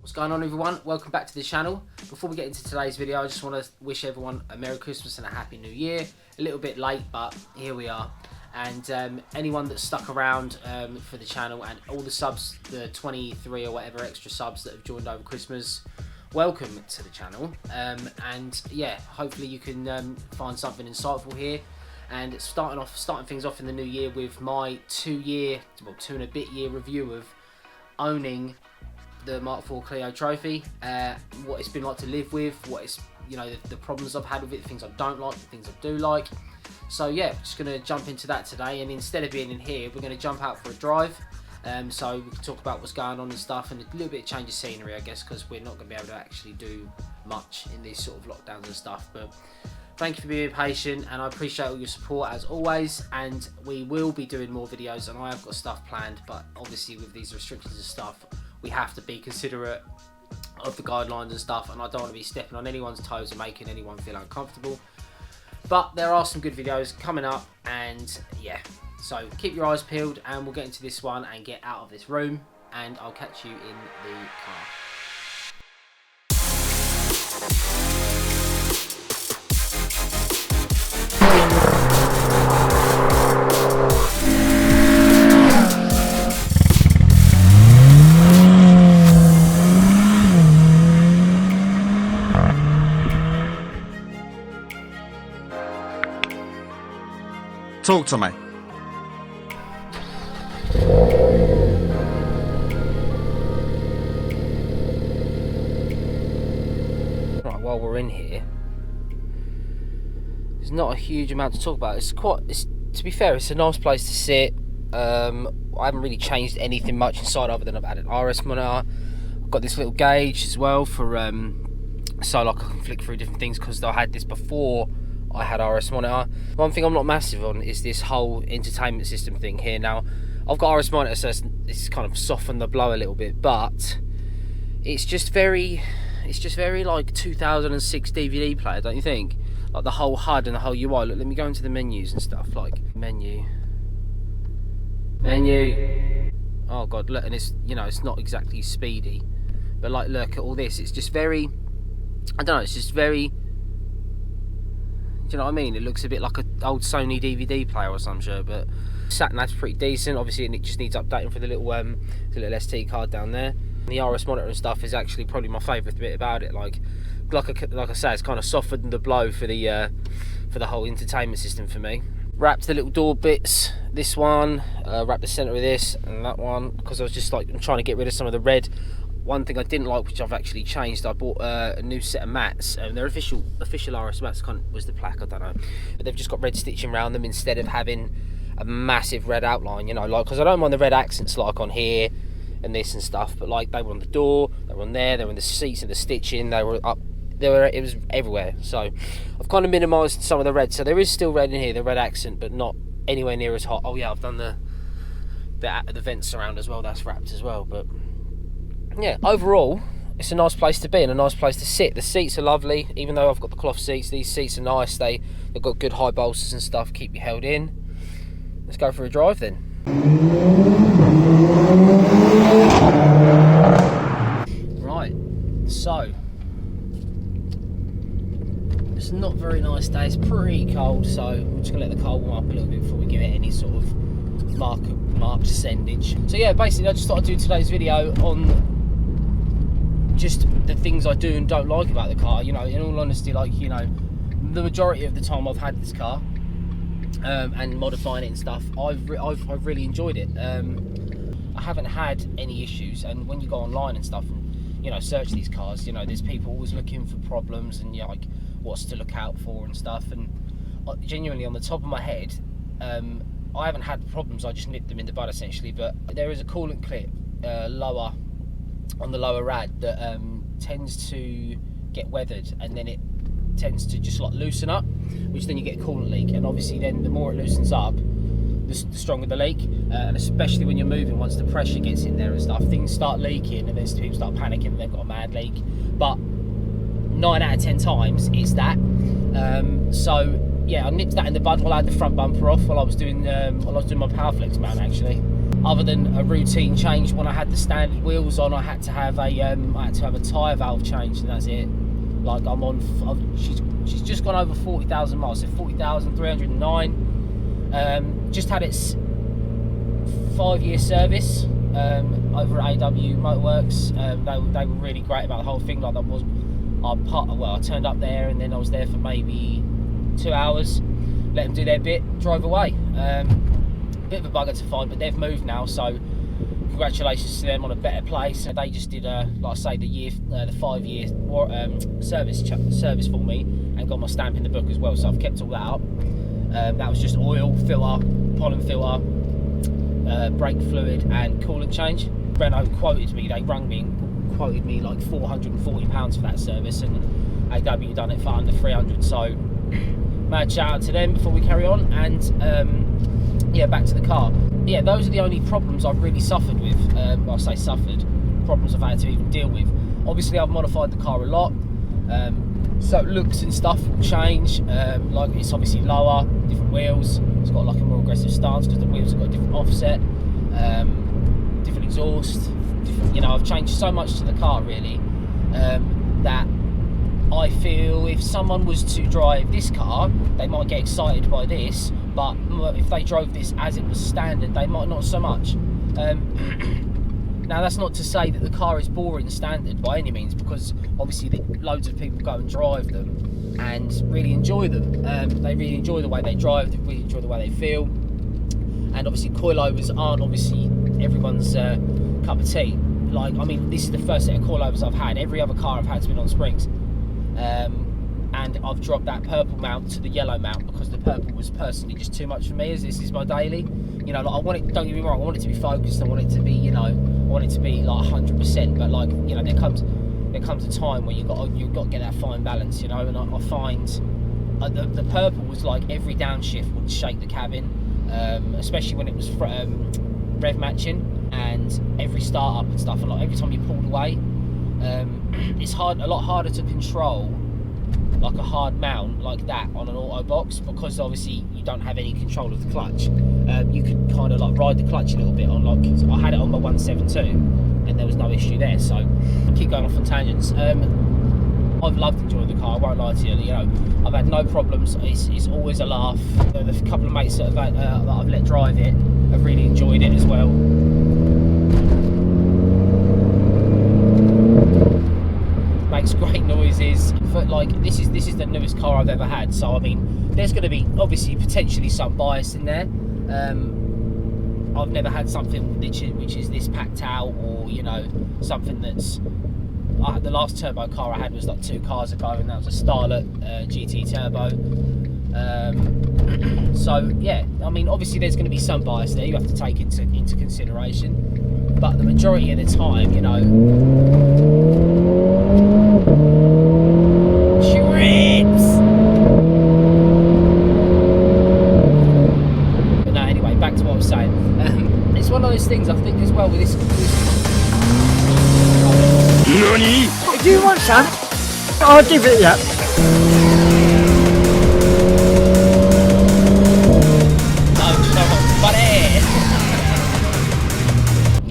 What's going on, everyone? Welcome back to the channel. Before we get into today's video, I just want to wish everyone a Merry Christmas and a Happy New Year. A little bit late, but here we are. And anyone that's stuck around for the channel and all the subs, the 23 or whatever extra subs that have joined over Christmas, welcome to the channel. And yeah, hopefully you can find something insightful here. And starting things off in the new year with my 2 and a bit year review of owning the Mark IV Clio trophy, what it's been like to live with, what it's, you know, the problems I've had with it, the things I don't like, the things I do like. So yeah, just going to jump into that today, and instead of being in here, we're going to jump out for a drive, so we can talk about what's going on and stuff, and a little bit of change of scenery, I guess, because we're not going to be able to actually do much in these sort of lockdowns and stuff. But thank you for being patient, and I appreciate all your support as always, and we will be doing more videos, and I have got stuff planned, but obviously with these restrictions and stuff, we have to be considerate of the guidelines and stuff, and I don't want to be stepping on anyone's toes and making anyone feel uncomfortable. But there are some good videos coming up, and yeah, so keep your eyes peeled, and we'll get into this one and get out of this room, and I'll catch you in the car. Talk to me. Right, while we're in here, there's not a huge amount to talk about. To be fair, it's a nice place to sit. I haven't really changed anything much inside other than I've added RS monitor. I've got this little gauge as well for so like I can flick through different things, because I had this before I had RS monitor. One thing I'm not massive on is this whole entertainment system thing here. Now, I've got RS monitor, so it's kind of softened the blow a little bit, but it's just very like 2006 DVD player, don't you think? Like the whole HUD and the whole UI. Look, let me go into the menus and stuff. Like menu. Oh god, look, and it's, you know, it's not exactly speedy, but like look at all this. It's just very, I don't know. It's just very. Do you know what I mean? It looks a bit like an old Sony DVD player or some shit, but sat-nav's pretty decent. Obviously, it just needs updating for the little SD card down there. And the RS monitor and stuff is actually probably my favourite bit about it. Like I say, it's kind of softened the blow for the whole entertainment system for me. Wrapped the little door bits. This one, wrapped the centre of this and that one, because I was just like, I'm trying to get rid of some of the red. One thing I didn't like, which I've actually changed, I bought a new set of mats. They're official RS mats, kind of was the plaque, I don't know. But they've just got red stitching around them instead of having a massive red outline, you know, like, because I don't mind the red accents like on here and this and stuff, but like they were on the door, they were on there, they were in the seats and the stitching, they were up, it was everywhere. So I've kind of minimised some of the red. So there is still red in here, the red accent, but not anywhere near as hot. Oh yeah, I've done the vents around as well, that's wrapped as well, but yeah, overall, it's a nice place to be and a nice place to sit. The seats are lovely, even though I've got the cloth seats. These seats are nice. They've got good high bolsters and stuff, keep you held in. Let's go for a drive then. Right, so it's not a very nice day. It's pretty cold, so I'm just gonna let the car warm up a little bit before we give it any sort of marked sendage. So yeah, basically I just thought I'd do today's video on just the things I do and don't like about the car. You know, in all honesty, like, you know, the majority of the time I've had this car and modifying it and stuff, I've really enjoyed it. I haven't had any issues, and when you go online and stuff and, you know, search these cars, you know, there's people always looking for problems and, you know, like what's to look out for and stuff, and genuinely on the top of my head, I haven't had problems. I just nipped them in the bud essentially. But there is a coolant clip lower on the lower rad that tends to get weathered, and then it tends to just like loosen up, which then you get a coolant leak. And obviously then the more it loosens up, the stronger the leak, and especially when you're moving, once the pressure gets in there and stuff, things start leaking, and then people start panicking and they've got a mad leak. But 9 out of 10 times it's that. So yeah, I nipped that in the bud while I had the front bumper off while I was doing my Powerflex mount actually. other than a routine change when I had the standard wheels on. I had to have a tyre valve change, and that's it. Like she's just gone over 40,000 miles, so 40,309. Just had its 5-year service over at AW Motorworks. They were really great about the whole thing. Like I turned up there, and then I was there for maybe 2 hours. Let them do their bit, drove away. Bit of a bugger to find, but they've moved now, so congratulations to them on a better place. They just did, like I say, the 5-year service for me, and got my stamp in the book as well. So I've kept all that up. That was just oil, filter, pollen filter, brake fluid, and coolant change. Renault quoted me. They rung me and quoted me like £440 for that service, and AW done it for under 300. So mad shout out to them before we carry on. And yeah, back to the car. Yeah, those are the only problems I've really suffered with. Well, I say suffered, problems I've had to even deal with. Obviously, I've modified the car a lot, so looks and stuff will change. Like, it's obviously lower, different wheels. It's got like a more aggressive stance because the wheels have got a different offset, different exhaust. Different, you know, I've changed so much to the car really, that I feel if someone was to drive this car, they might get excited by this, but if they drove this as it was standard, they might not so much. Now, that's not to say that the car is boring standard by any means, because obviously loads of people go and drive them and really enjoy them. They really enjoy the way they drive, they really enjoy the way they feel. And obviously coilovers aren't obviously everyone's cup of tea. Like, I mean, this is the first set of coilovers I've had. Every other car I've had has been on springs. And I've dropped that purple mount to the yellow mount because the purple was personally just too much for me, as this is my daily. You know, like, I want it, don't get me wrong, I want it to be focused, I want it to be, you know, I want it to be like 100%, but like, you know, there comes a time where you've got to get that fine balance, you know. And I find the purple was like every downshift would shake the cabin, especially when it was rev matching and every start up and stuff, and like every time you pulled away, it's a lot harder to control like a hard mount like that on an auto box, because obviously you don't have any control of the clutch. You could kind of like ride the clutch a little bit on, like, I had it on my 172 and there was no issue there. So I keep going off on tangents. I've loved enjoying the car, I won't lie to you. You know, I've had no problems. It's always a laugh. The couple of mates that I've let drive it have really enjoyed it as well. Makes great noises. But like, this is the newest car I've ever had, so I mean, there's going to be obviously potentially some bias in there. I've never had something which is this packed out, or, you know, something that's the last turbo car I had was like 2 cars ago, and that was a Starlet GT turbo. So yeah, I mean, obviously there's going to be some bias there you have to take into consideration, but the majority of the time, you know, she rips. But no, anyway, back to what I was saying. It's one of those things, I think, as well with this. NANI? If you want some, I'll give it you.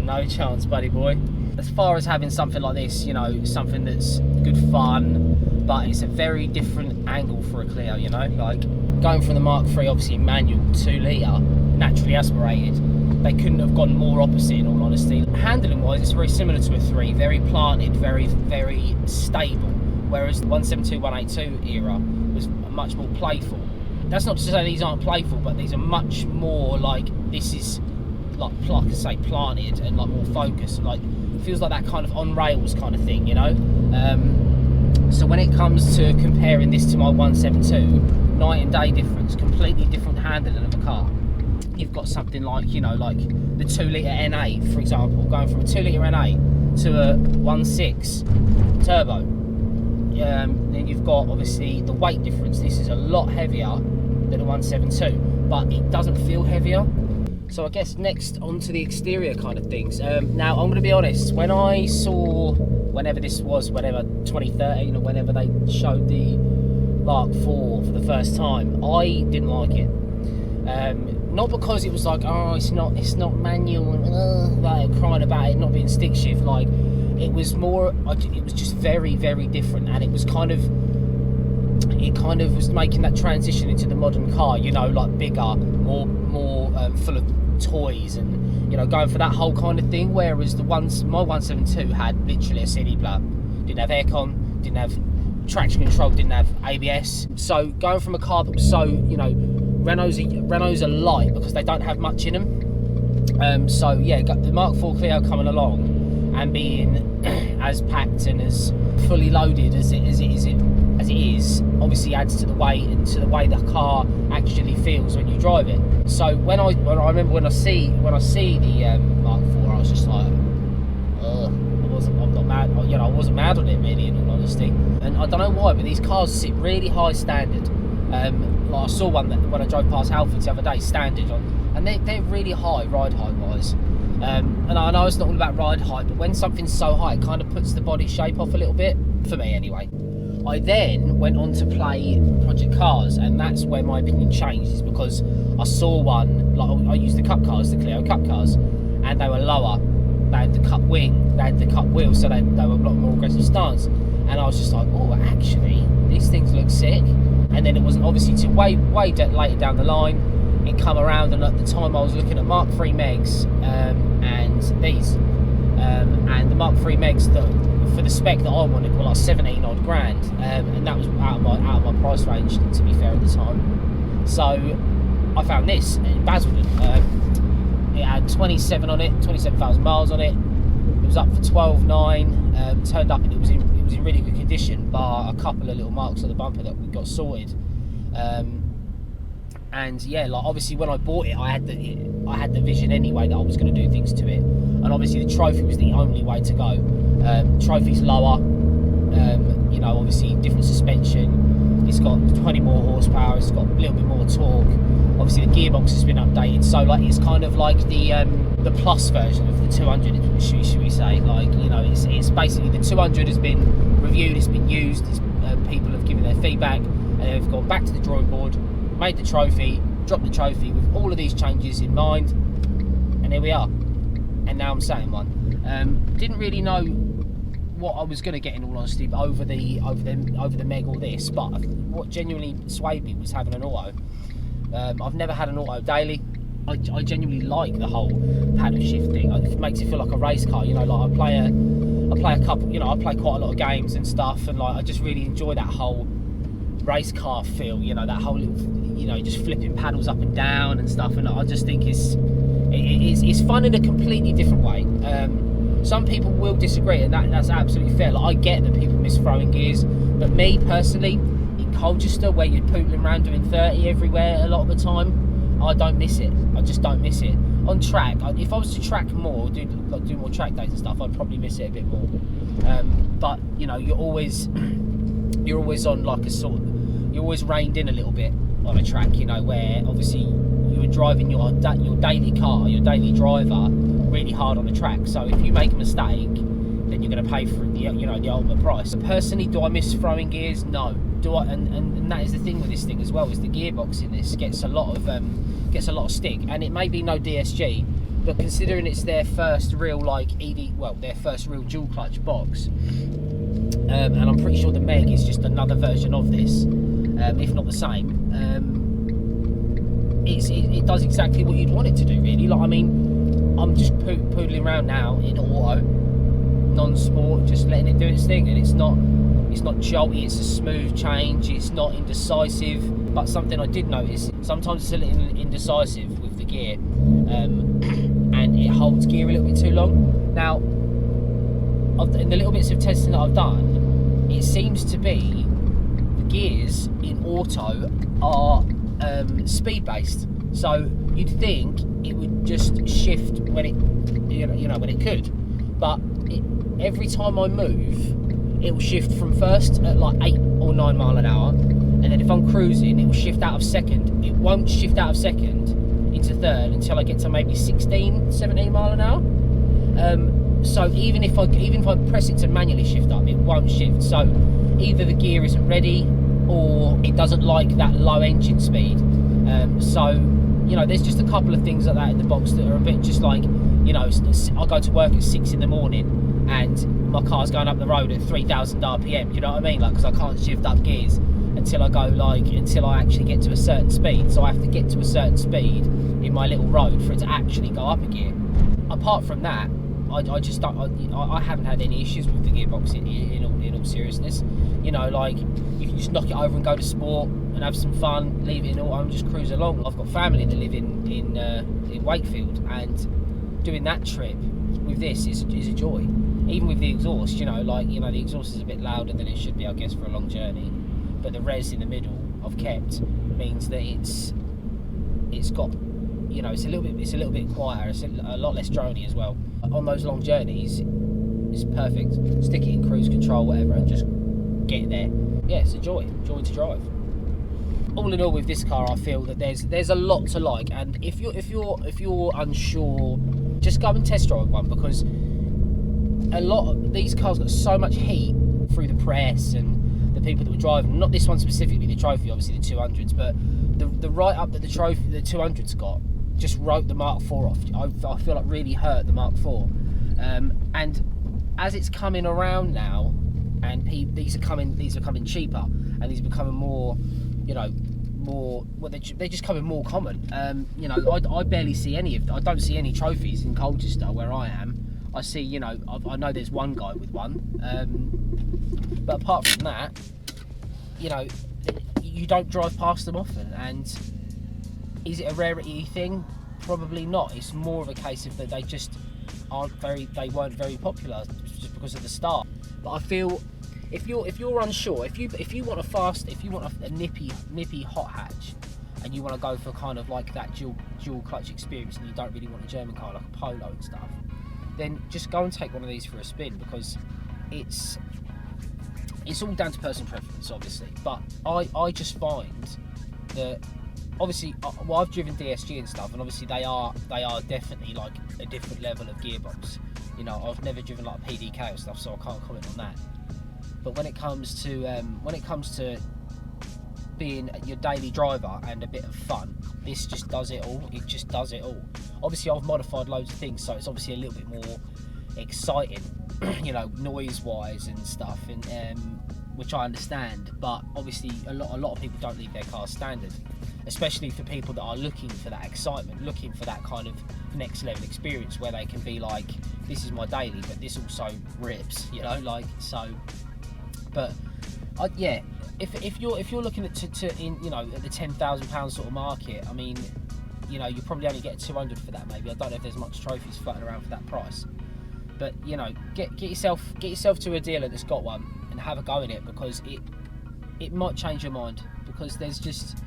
No chance, buddy boy. As far as having something like this, you know, something that's good fun, but it's a very different angle for a Clio, you know. Like, going from the Mark III, obviously manual, 2 litre, naturally aspirated, they couldn't have gone more opposite, in all honesty. Handling wise, it's very similar to a 3, very planted, very, very stable, whereas the 172, 182 era was much more playful. That's not to say these aren't playful, but these are much more like, this is like I say, planted and like more focused, like feels like that kind of on rails kind of thing, you know. So when it comes to comparing this to my 172, night and day difference, completely different handling of a car. You've got something like, you know, like the 2 litre N8, for example, going from a 2 litre N8 to a 1.6 turbo. Then you've got obviously the weight difference. This is a lot heavier than a 172, but it doesn't feel heavier. So I guess next onto the exterior kind of things. Now I'm going to be honest, when I saw, whenever this was, whenever 2013 or whenever they showed the Mark IV for the first time, I didn't like it. not because it was like, oh, it's not manual and like crying about it not being stick shift. Like, it was more, it was just very, very different, and it kind of was making that transition into the modern car, you know, like bigger, more full of toys, and, you know, going for that whole kind of thing. Whereas my 172 had literally a CD player, didn't have aircon, didn't have traction control, didn't have ABS. So going from a car that was so, you know, Renault's are light because they don't have much in them. So yeah, got the Mark IV Clio coming along and being as packed and as fully loaded as it is, obviously adds to the weight and to the way the car actually feels when you drive it. So when I remember when I see the Mark IV, I was just like, I'm not mad. You know, I wasn't mad on it really, in all honesty. And I don't know why, but these cars sit really high standard. Like I saw one that when I drove past Halfords the other day, standard on, and they're really high ride height wise. And I know it's not all about ride height, but when something's so high, it kind of puts the body shape off a little bit, for me anyway. I then went on to play Project Cars, and that's where my opinion changed, is because I saw one, like I used the Cup cars, the Clio Cup cars, and they were lower. They had the Cup wing, they had the Cup wheel, so they were a lot more aggressive stance. And I was just like, oh, actually, these things look sick. And then it was obviously to way later down the line, it come around, and at the time I was looking at Mark III Megs and these, and the Mark III Megs that for the spec that I wanted were like 17 odd grand, and that was out of my price range, to be fair, at the time. So I found this in Basildon. It had 27,000 miles on it. It was up for 12,900. Turned up and it was in really good condition, bar a couple of little marks on the bumper that we got sorted. And yeah, like obviously when I bought it, I had the vision anyway that I was going to do things to it, and obviously the trophy was the only way to go. Trophy's lower, you know, obviously different suspension. It's got 20 more horsepower. It's got a little bit more torque. Obviously the gearbox has been updated, so like it's kind of like the plus version of the 200, should we say? Like, you know, it's basically the 200 has been reviewed, it's been used, people have given their feedback, and they've gone back to the drawing board, made the trophy, dropped the trophy with all of these changes in mind, and here we are. And now I'm saying one. Didn't really know what I was going to get, in all honesty, over the Meg or this, but what genuinely swayed me was having an auto. I've never had an auto daily. I genuinely like the whole paddle shift thing. It makes it feel like a race car, you know. Like I play a couple, you know, I play quite a lot of games and stuff, and like I just really enjoy that whole race car feel, you know, that whole little, you know, just flipping paddles up and down and stuff. And I just think it's fun in a completely different way. Some people will disagree, and that's absolutely fair. Like I get that people miss throwing gears, but me personally, in Colchester, where you're pootling around doing 30 everywhere a lot of the time, I don't miss it. I just don't miss it. On track, if I was to track more, do more track days and stuff, I'd probably miss it a bit more. But you know, you're always on like a sort of, you're always reined in a little bit on a track, you know, where obviously you're driving your daily car, your daily driver, really hard on the track. So if you make a mistake, then you're going to pay for the ultimate price. So personally, do I miss throwing gears? No. Do I? And that is the thing with this thing as well, is the gearbox in this gets a lot of stick, and it may be no DSG, but considering it's their first real their first real dual clutch box, and I'm pretty sure the Meg is just another version of this, if not the same. It does exactly what you'd want it to do, really. Like, I mean, I'm just poodling around now in auto, non-sport, just letting it do its thing, and it's not jolty, it's a smooth change, it's not indecisive. But something I did notice, sometimes it's a little indecisive with the gear, and it holds gear a little bit too long. Now, in the little bits of testing that I've done, it seems to be the gears in auto are speed based, so you'd think it would just shift when it when it could, but every time I move, it will shift from first at like 8 or 9 mile an hour, and then if I'm cruising, it will shift out of second. It won't shift out of second into third until I get to maybe 16, 17 mile an hour. So even if I press it to manually shift up, it won't shift. So either the gear isn't ready, or it doesn't like that low engine speed. So you know, there's just a couple of things like that in the box that are a bit just like, you know, I go to work at 6 in the morning and my car's going up the road at 3,000 RPM. You know what I mean? Like, because I can't shift up gears until I actually get to a certain speed. So I have to get to a certain speed in my little road for it to actually go up a gear. Apart from that, I just don't. I haven't had any issues with the gearbox in all seriousness. You know, like, you can just knock it over and go to sport and have some fun, leave it in auto and just cruise along. I've got family that live in Wakefield, and doing that trip with this is a joy. Even with the exhaust, you know, like, you know, the exhaust is a bit louder than it should be, I guess, for a long journey. But the res in the middle I've kept means that it's got, you know, it's a little bit quieter. It's a lot less drony as well. On those long journeys, it's perfect. Stick it in cruise control, whatever, and just get there. Yeah, it's a joy to drive. All in all, with this car, I feel that there's a lot to like. And if you're unsure, just go and test drive one, because a lot of these cars got so much heat through the press and the people that were driving. Not this one specifically, the Trophy, obviously the 200s, but the write-up that the 200s got just wrote the Mark IV off. I feel like really hurt the Mark IV. And as it's coming around now, and these are coming cheaper, and these are becoming more, you know, they're just coming more common. You know, I barely see any of. I don't see any Trophies in Colchester where I am. I see, you know, I know there's one guy with one, but apart from that, you know, you don't drive past them often. And is it a rarity thing? Probably not. It's more of a case of that they just they weren't very popular just because of the start. But I feel if you're unsure, if you want a nippy hot hatch, and you want to go for kind of like that dual clutch experience, and you don't really want a German car like a Polo and stuff, then just go and take one of these for a spin, because it's all down to personal preference, obviously. But I just find that, obviously, well, I've driven DSG and stuff, and obviously they are definitely like a different level of gearbox. You know, I've never driven like PDK or stuff, so I can't comment on that. But when it comes to being your daily driver and a bit of fun, this just does it all. It just does it all. Obviously, I've modified loads of things, so it's obviously a little bit more exciting, you know, noise-wise and stuff, and which I understand. But obviously, a lot of people don't leave their cars standard, especially for people that are looking for that excitement, looking for that kind of next level experience where they can be like, this is my daily, but this also rips, you know, like so. But yeah. If you're looking at you know, at the £10,000 sort of market, I mean, you know, you probably only get 200 for that maybe. I don't know if there's much Trophies floating around for that price, but you know, get yourself to a dealer that's got one and have a go in it, because it might change your mind, because there's just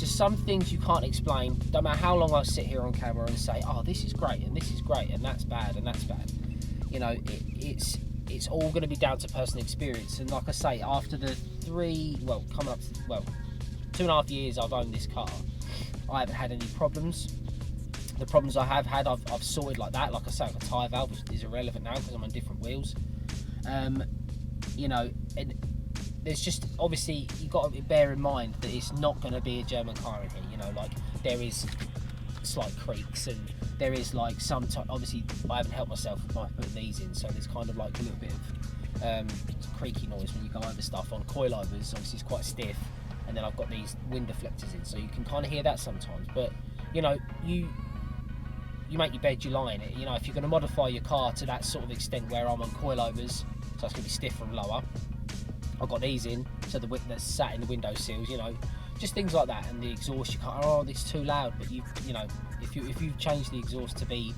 some things you can't explain. Don't matter how long I sit here on camera and say, oh, this is great and this is great and that's bad and that's bad. You know, it's all going to be down to personal experience. And like I say, after the 2.5 years I've owned this car, I haven't had any problems. The problems I have had, I've sorted like that. Like I say, I've got a tyre valve, which is irrelevant now because I'm on different wheels. You know, and there's just, obviously, you've got to bear in mind that it's not going to be a German car in here. You know, like, there is slight creaks, and there is like obviously I haven't helped myself by putting these in, so there's kind of like a little bit of creaky noise when you go over stuff. On coilovers, obviously it's quite stiff, and then I've got these wind deflectors in, so you can kind of hear that sometimes. But you know, you make your bed, you lie in it. You know, if you're going to modify your car to that sort of extent where I'm on coilovers, so it's going to be stiffer and lower, I've got these in, so the wind that's sat in the window sills, you know, just things like that. And the exhaust, you can't, oh, it's too loud, but you know, if you change the exhaust to be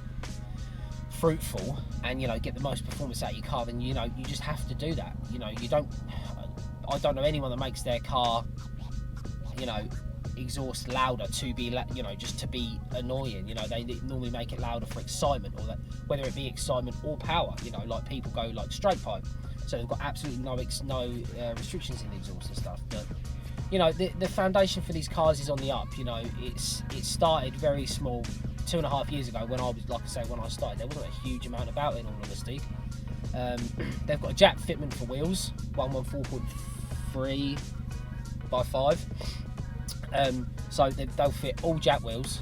fruitful and, you know, get the most performance out of your car, then, you know, you just have to do that. You know, I don't know anyone that makes their car, you know, exhaust louder to be, you know, just to be annoying. You know, they normally make it louder for excitement, or that, whether it be excitement or power. You know, like people go like straight pipe, so they've got absolutely no restrictions in the exhaust and stuff. But you know, the foundation for these cars is on the up. You know, it started very small 2.5 years ago when I was, like I say, when I started, there wasn't a huge amount about it, in all honesty. They've got a jack fitment for wheels, 114.3 by 5. So they'll fit all jack wheels.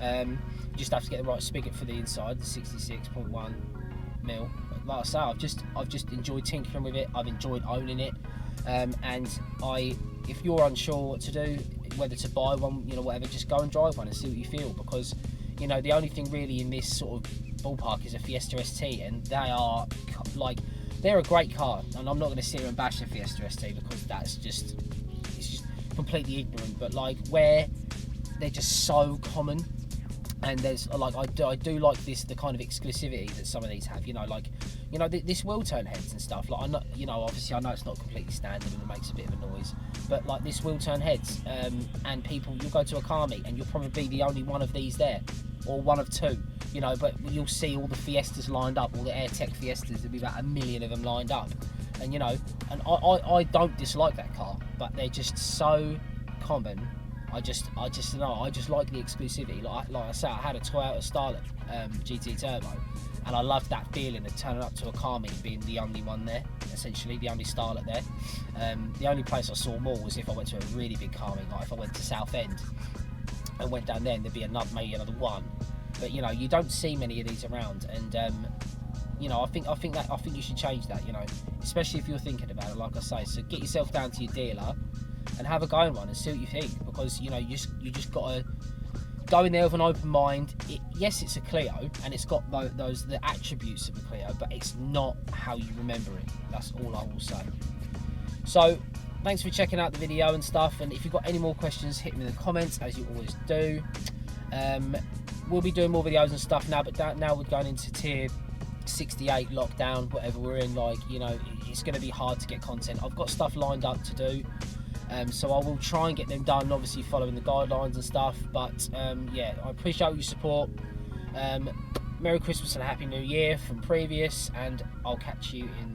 You just have to get the right spigot for the inside, the 66.1 mil. Like I say, I've just enjoyed tinkering with it. I've enjoyed owning it, and if you're unsure what to do, whether to buy one, you know, whatever, just go and drive one and see what you feel, because you know the only thing really in this sort of ballpark is a Fiesta ST, and they are like, they're a great car, and I'm not going to sit here and bash the Fiesta ST because it's just completely ignorant, but like where they're just so common. And there's like I do like the kind of exclusivity that some of these have, you know, like, you know, this wheel turn heads and stuff. Like I know, you know, obviously I know it's not completely standard and it makes a bit of a noise, but like this wheel turn heads, and people, you'll go to a car meet and you'll probably be the only one of these there, or one of two, you know, but you'll see all the Fiestas lined up, all the AirTech Fiestas. There'll be about 1 million of them lined up, and you know, and I don't dislike that car, but they're just so common. I just know, I just like the exclusivity. Like I say, I had a Toyota Starlet GT Turbo, and I loved that feeling of turning up to a car meet being the only one there, essentially the only Starlet there. The only place I saw more was if I went to a really big car meet, like if I went to Southend and went down there, and there'd be maybe another one. But you know, you don't see many of these around, and you know, I think you should change that. You know, especially if you're thinking about it, like I say. So get yourself down to your dealer and have a go in one and see what you think, because you know you just gotta go in there with an open mind. Yes, it's a Clio and it's got the attributes of a Clio, but it's not how you remember it. That's all I will say. So thanks for checking out the video and stuff, and if you've got any more questions, hit me in the comments as you always do. We'll be doing more videos and stuff now, but now we're going into tier 68 lockdown, whatever we're in. Like, you know, it's going to be hard to get content. I've got stuff lined up to do, so I will try and get them done, obviously following the guidelines and stuff. But yeah, I appreciate all your support. Merry Christmas and a Happy New Year from previous, and I'll catch you in